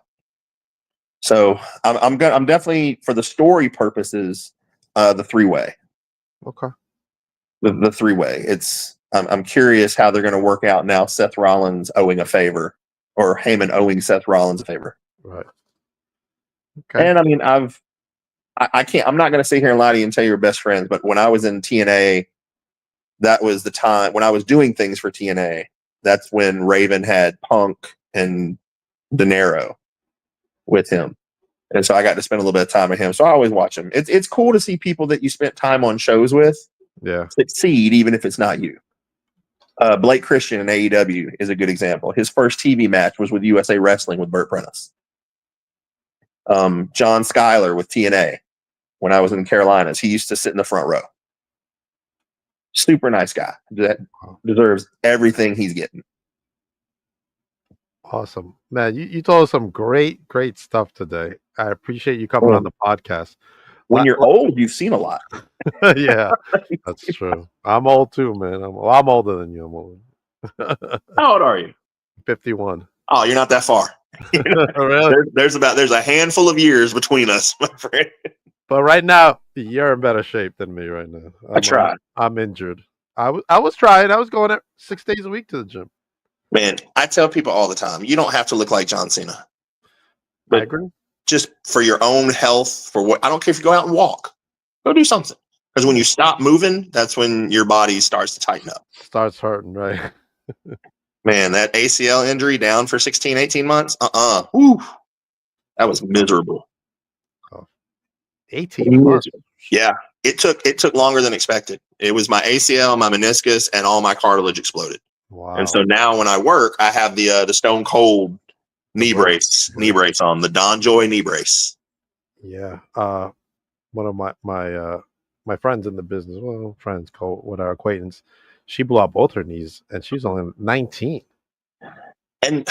[SPEAKER 10] So I'm definitely, for the story purposes, the 3-way.
[SPEAKER 1] Okay.
[SPEAKER 10] The 3-way. I'm curious how they're going to work out now. Seth Rollins owing a favor, or Heyman owing Seth Rollins a favor.
[SPEAKER 1] Right. Okay.
[SPEAKER 10] And I mean, I'm not going to sit here and lie to you and tell you we're best friends, but when I was in TNA, that was the time when I was doing things for TNA. That's when Raven had Punk and De Niro with him. And so I got to spend a little bit of time with him. So I always watch him. It's cool to see people that you spent time on shows with succeed, even if it's not you. Blake Christian in AEW is a good example. His first TV match was with USA Wrestling with Burt Prentice. John Schuyler with TNA when I was in the Carolinas. He used to sit in the front row. Super nice guy that deserves everything he's getting.
[SPEAKER 1] Awesome. Man, you told us some great stuff today. I appreciate you coming on the podcast.
[SPEAKER 10] When you're old, you've seen a lot.
[SPEAKER 1] Yeah, that's true. I'm old too, man. I'm older than you. I'm older.
[SPEAKER 10] How old are you?
[SPEAKER 1] 51.
[SPEAKER 10] Oh, you're not that far.
[SPEAKER 1] Really?
[SPEAKER 10] There's a handful of years between us, my friend.
[SPEAKER 1] But right now, you're in better shape than me right now.
[SPEAKER 10] I tried.
[SPEAKER 1] I'm injured. I was trying. I was going 6 days a week to the gym.
[SPEAKER 10] Man, I tell people all the time, you don't have to look like John Cena.
[SPEAKER 1] I agree.
[SPEAKER 10] Just for your own health, I don't care if you go out and walk. Go do something. Because when you stop moving, that's when your body starts to tighten up.
[SPEAKER 1] Starts hurting, right?
[SPEAKER 10] Man, that ACL injury down for 16, 18 months? Whew. That was miserable.
[SPEAKER 1] 18 months?
[SPEAKER 10] Yeah. It took longer than expected. It was my ACL, my meniscus, and all my cartilage exploded.
[SPEAKER 1] Wow.
[SPEAKER 10] And so now when I work, I have the Stone Cold knee brace on, the Don Joy knee brace.
[SPEAKER 1] Yeah. One of my friends in the business, whatever acquaintance, she blew out both her knees, and she's only 19.
[SPEAKER 10] And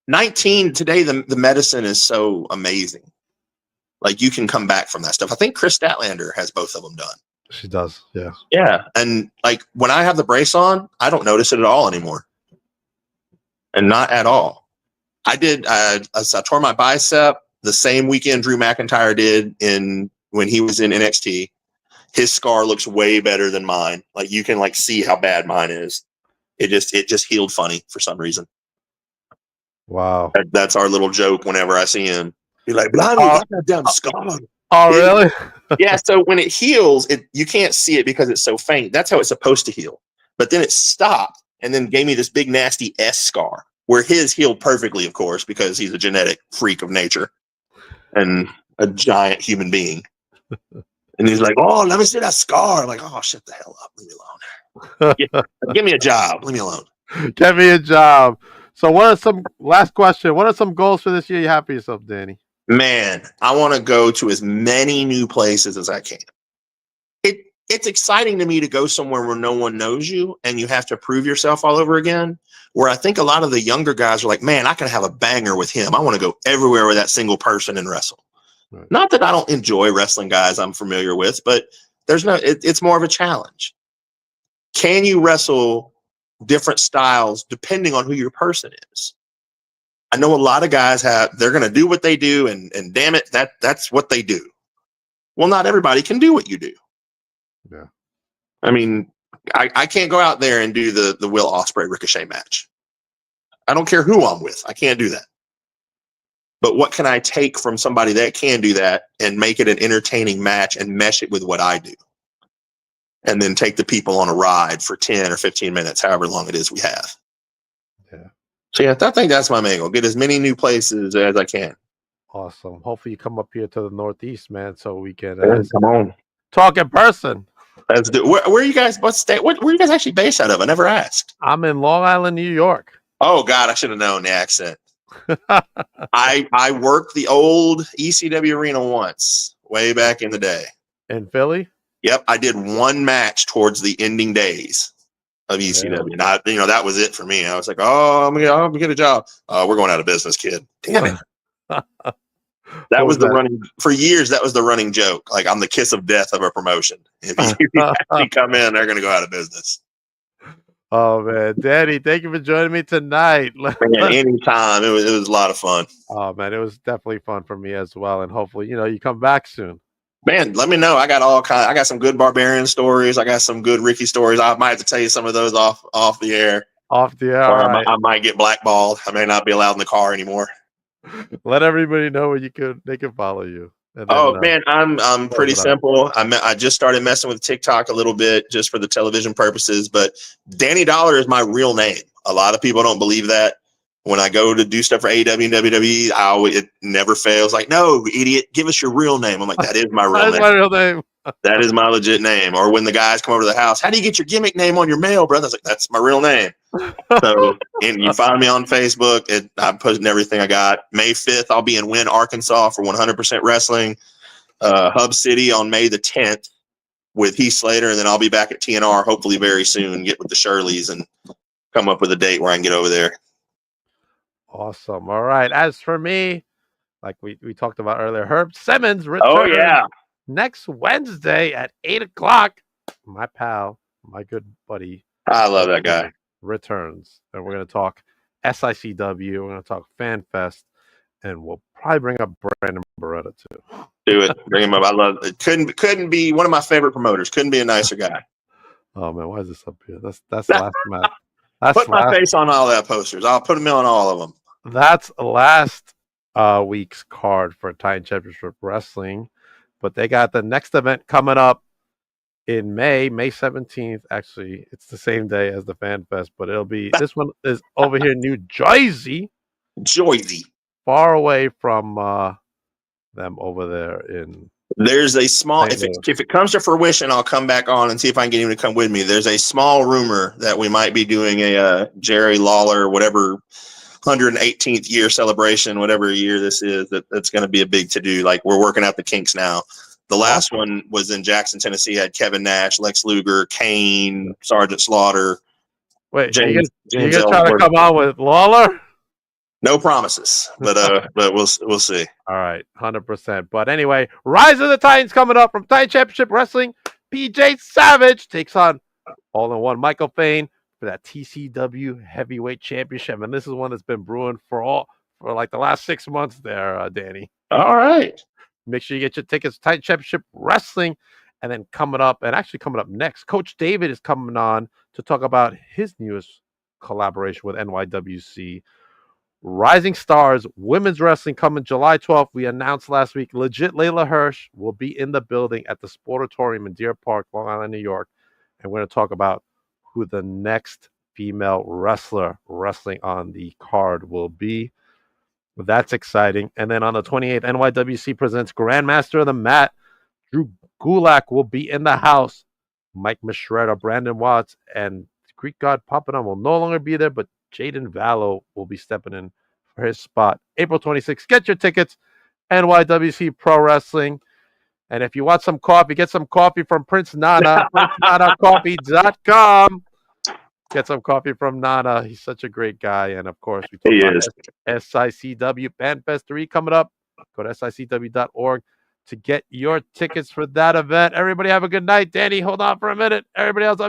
[SPEAKER 10] 19 today, the medicine is so amazing. Like you can come back from that stuff. I think Chris Statlander has both of them done. She
[SPEAKER 1] does, yeah.
[SPEAKER 10] Yeah, and like when I have the brace on, I don't notice it at all anymore. And not at all. I tore my bicep the same weekend Drew McIntyre did when he was in NXT. His scar looks way better than mine. Like you can see how bad mine is. It just healed funny for some reason.
[SPEAKER 1] Wow.
[SPEAKER 10] That's our little joke whenever I see him. Be like, "Blimey, got that damn scar."
[SPEAKER 1] Oh, really?
[SPEAKER 10] Yeah, so when it heals, you can't see it because it's so faint. That's how it's supposed to heal. But then it stopped and then gave me this big nasty S scar where his healed perfectly, of course, because he's a genetic freak of nature and a giant human being. And he's like, "Oh, let me see that scar." I'm like, "Oh, shut the hell up. Leave me alone. Give me a job. Leave me alone."
[SPEAKER 1] Get me a job. So, last question? What are some goals for this year you have for yourself, Danny?
[SPEAKER 10] Man, I want to go to as many new places as I can. It's exciting to me to go somewhere where no one knows you and you have to prove yourself all over again. Where I think a lot of the younger guys are like, "Man, I can have a banger with him. I want to go everywhere with that single person and wrestle."
[SPEAKER 1] Right.
[SPEAKER 10] Not that I don't enjoy wrestling guys I'm familiar with, but it's more of a challenge. Can you wrestle different styles depending on who your person is? I know a lot of guys they're going to do what they do, and damn it, that's what they do. Well, not everybody can do what you do.
[SPEAKER 1] Yeah.
[SPEAKER 10] I mean, I can't go out there and do the Will Ospreay Ricochet match. I don't care who I'm with. I can't do that. But what can I take from somebody that can do that and make it an entertaining match and mesh it with what I do? And then take the people on a ride for 10 or 15 minutes, however long it is we have.
[SPEAKER 1] Yeah.
[SPEAKER 10] So yeah, I think that's my main goal. Get as many new places as I can.
[SPEAKER 1] Awesome. Hopefully you come up here to the Northeast, man, so we can
[SPEAKER 10] Come on.
[SPEAKER 1] talk in person.
[SPEAKER 10] Let's do. Where are you guys? What state? Where are you guys actually based out of? I never asked.
[SPEAKER 1] I'm in Long Island, New York.
[SPEAKER 10] Oh God, I should have known the accent. I worked the old ECW arena once, way back in the day.
[SPEAKER 1] In Philly?
[SPEAKER 10] Yep, I did one match towards the ending days of ECW. And that was it for me. I was like, "Oh, I'm gonna get a job. We're going out of business, kid. Damn it." That was the running for years. That was the running joke. Like, I'm the kiss of death of a promotion. If you actually come in, they're going to go out of business.
[SPEAKER 1] Oh man, Danny, thank you for joining me tonight.
[SPEAKER 10] Man, anytime. It was a lot of fun.
[SPEAKER 1] Oh man, it was definitely fun for me as well, and hopefully, you come back soon.
[SPEAKER 10] Man, let me know. I got I got some good Barbarian stories. I got some good Ricky stories. I might have to tell you some of those off the air.
[SPEAKER 1] Off the air.
[SPEAKER 10] Or
[SPEAKER 1] right.
[SPEAKER 10] I might get blackballed. I may not be allowed in the car anymore.
[SPEAKER 1] Let everybody know where they can follow you.
[SPEAKER 10] Man, I'm pretty simple. I just started messing with TikTok a little bit just for the television purposes, but Danny Dollar is my real name. A lot of people don't believe that. When I go to do stuff for AEW and WWE, it never fails. Like, "No, idiot, give us your real name." I'm like, "That is my real name.
[SPEAKER 1] My real name.
[SPEAKER 10] That is my legit name." Or when the guys come over to the house, "How do you get your gimmick name on your mail, brother?" I was like, "That's my real name." So, and you find me on Facebook. I'm posting everything I got. May 5th, I'll be in Wynn, Arkansas for 100% Wrestling. Hub City on May the 10th with Heath Slater, and then I'll be back at TNR hopefully very soon. Get with the Shirleys and come up with a date where I can get over there.
[SPEAKER 1] Awesome. All right. As for me, like we talked about earlier, Herb Simmons returns.
[SPEAKER 10] Oh yeah.
[SPEAKER 1] Next Wednesday at 8:00. My pal, my good buddy.
[SPEAKER 10] I love that guy.
[SPEAKER 1] Returns, and we're going to talk SICW. We're going to talk FanFest, and we'll probably bring up Brandon Beretta too.
[SPEAKER 10] Do it. Bring him up. I love it. Couldn't be one of my favorite promoters. Couldn't be a nicer guy.
[SPEAKER 1] Oh man, why is this up here? That's last match.
[SPEAKER 10] Put my face on all that posters. I'll put them on all of them.
[SPEAKER 1] That's last week's card for Titan Championship Wrestling, but they got the next event coming up in May 17th. Actually, it's the same day as the Fan Fest, but this one is over here in New Jersey. Far away from them over there in.
[SPEAKER 10] There's a small, if it comes to fruition, I'll come back on and see if I can get him to come with me. There's a small rumor that we might be doing a Jerry Lawler, whatever 118th year celebration, whatever year this is, that's going to be a big to-do. Like, we're working out the kinks now. The last one was in Jackson, Tennessee. Had Kevin Nash, Lex Luger, Kane, Sergeant Slaughter.
[SPEAKER 1] Wait, you gonna try to come on with Lawler?
[SPEAKER 10] No promises, but we'll see.
[SPEAKER 1] All right, 100%. But anyway, Rise of the Titans coming up from Titan Championship Wrestling. PJ Savage takes on All-in-One Michael Fain for that TCW Heavyweight Championship, and this is one that's been brewing for like the last 6 months there, Danny.
[SPEAKER 10] All right.
[SPEAKER 1] Make sure you get your tickets to Titan Championship Wrestling. And then coming up next, Coach David is coming on to talk about his newest collaboration with NYWC. Rising Stars Women's Wrestling coming July 12th. We announced last week. Legit Layla Hirsch will be in the building at the Sportatorium in Deer Park, Long Island, New York. And we're going to talk about who the next female wrestler wrestling on the card will be. That's exciting. And then on the 28th, NYWC presents Grandmaster of the Mat. Drew Gulak will be in the house. Mike Mistretta, Brandon Watts, and Greek God Papadon will no longer be there, but Jaden Vallow will be stepping in for his spot. April 26th. Get your tickets. NYWC Pro Wrestling. And if you want some coffee, get some coffee from Prince Nana. PrinceNanaCoffee.com. Get some coffee from Nana. He's such a great guy. And of course, we talk about SICW FanFest 3 coming up. Go to SICW.org to get your tickets for that event. Everybody have a good night. Danny, hold on for a minute. Everybody else,